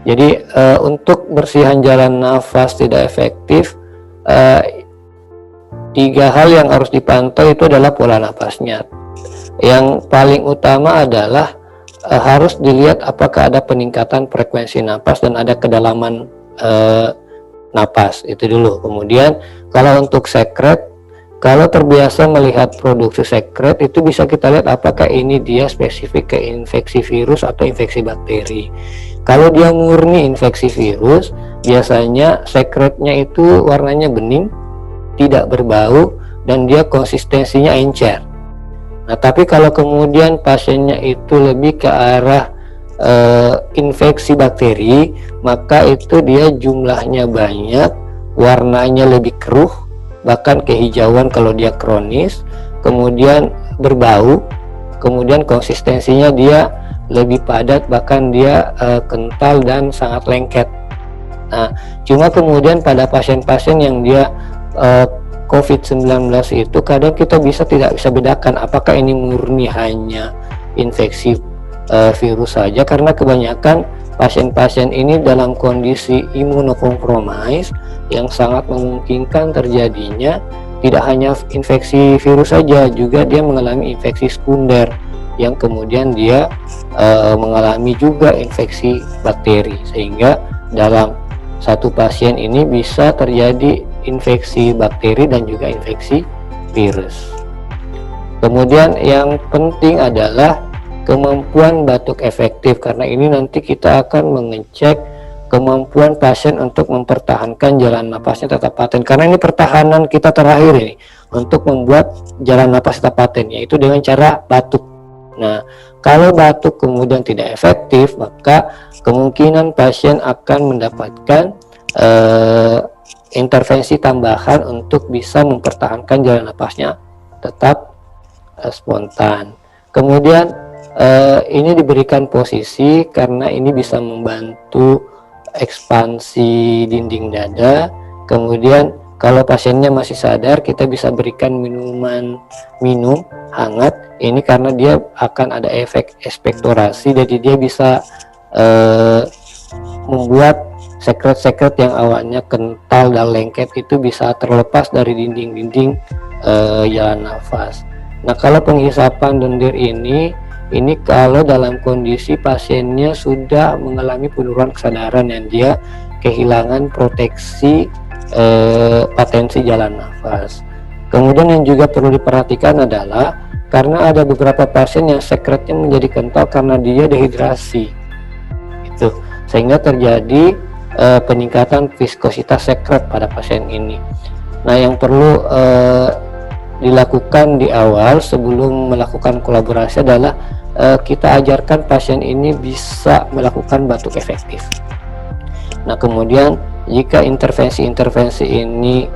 Jadi untuk bersihan jalan nafas tidak efektif, tiga hal yang harus dipantau itu adalah pola nafasnya. Yang paling utama adalah harus dilihat apakah ada peningkatan frekuensi napas dan ada kedalaman napas, itu dulu. Kemudian kalau untuk sekret, kalau terbiasa melihat produksi sekret itu bisa kita lihat apakah ini dia spesifik ke infeksi virus atau infeksi bakteri. Kalau dia murni infeksi virus, biasanya sekretnya itu warnanya bening, tidak berbau, dan dia konsistensinya encer. Nah, tapi kalau kemudian pasiennya itu lebih ke arah infeksi bakteri, maka itu dia jumlahnya banyak, warnanya lebih keruh, bahkan kehijauan kalau dia kronis, kemudian berbau, kemudian konsistensinya dia lebih padat, bahkan dia kental dan sangat lengket. Nah, cuma kemudian pada pasien-pasien yang dia COVID-19 itu kadang kita tidak bisa bedakan apakah ini murni hanya infeksi virus saja, karena kebanyakan pasien-pasien ini dalam kondisi imunokompromis yang sangat memungkinkan terjadinya tidak hanya infeksi virus saja, juga dia mengalami infeksi sekunder yang kemudian dia mengalami juga infeksi bakteri, sehingga dalam satu pasien ini bisa terjadi infeksi bakteri dan juga infeksi virus. Kemudian yang penting adalah kemampuan batuk efektif, karena ini nanti kita akan mengecek kemampuan pasien untuk mempertahankan jalan napasnya tetap paten, karena ini pertahanan kita terakhir ini untuk membuat jalan napas tetap paten, yaitu dengan cara batuk. Nah, kalau batuk kemudian tidak efektif, maka kemungkinan pasien akan mendapatkan intervensi tambahan untuk bisa mempertahankan jalan napasnya tetap spontan. Kemudian ini diberikan posisi karena ini bisa membantu ekspansi dinding dada. Kemudian kalau pasiennya masih sadar, kita bisa berikan minum hangat. Ini karena dia akan ada efek ekspektorasi, jadi dia bisa membuat sekret-sekret yang awalnya kental dan lengket itu bisa terlepas dari dinding-dinding jalan nafas. Nah, kalau penghisapan lendir ini kalau dalam kondisi pasiennya sudah mengalami penurunan kesadaran dan dia kehilangan proteksi patensi jalan nafas. Kemudian yang juga perlu diperhatikan adalah karena ada beberapa pasien yang sekretnya menjadi kental karena dia dehidrasi, itu sehingga terjadi peningkatan viskositas sekret pada pasien ini. Nah, yang perlu dilakukan di awal sebelum melakukan kolaborasi adalah kita ajarkan pasien ini bisa melakukan batuk efektif. Nah, kemudian jika intervensi-intervensi ini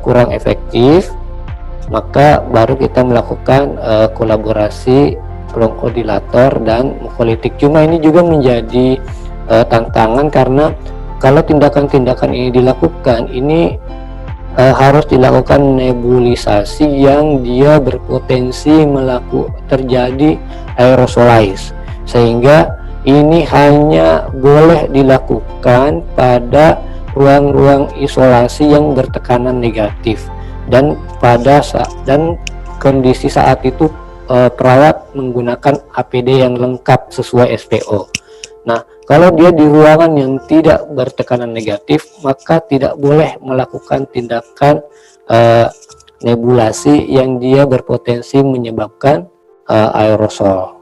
kurang efektif, maka baru kita melakukan kolaborasi bronchodilator dan mukolitik. Cuma ini juga menjadi tantangan karena kalau tindakan-tindakan ini dilakukan, ini harus dilakukan nebulisasi yang dia berpotensi terjadi aerosolize, sehingga ini hanya boleh dilakukan pada ruang-ruang isolasi yang bertekanan negatif dan kondisi saat itu perawat menggunakan APD yang lengkap sesuai SPO. Nah, kalau dia di ruangan yang tidak bertekanan negatif, maka tidak boleh melakukan tindakan nebulasi yang dia berpotensi menyebabkan aerosol.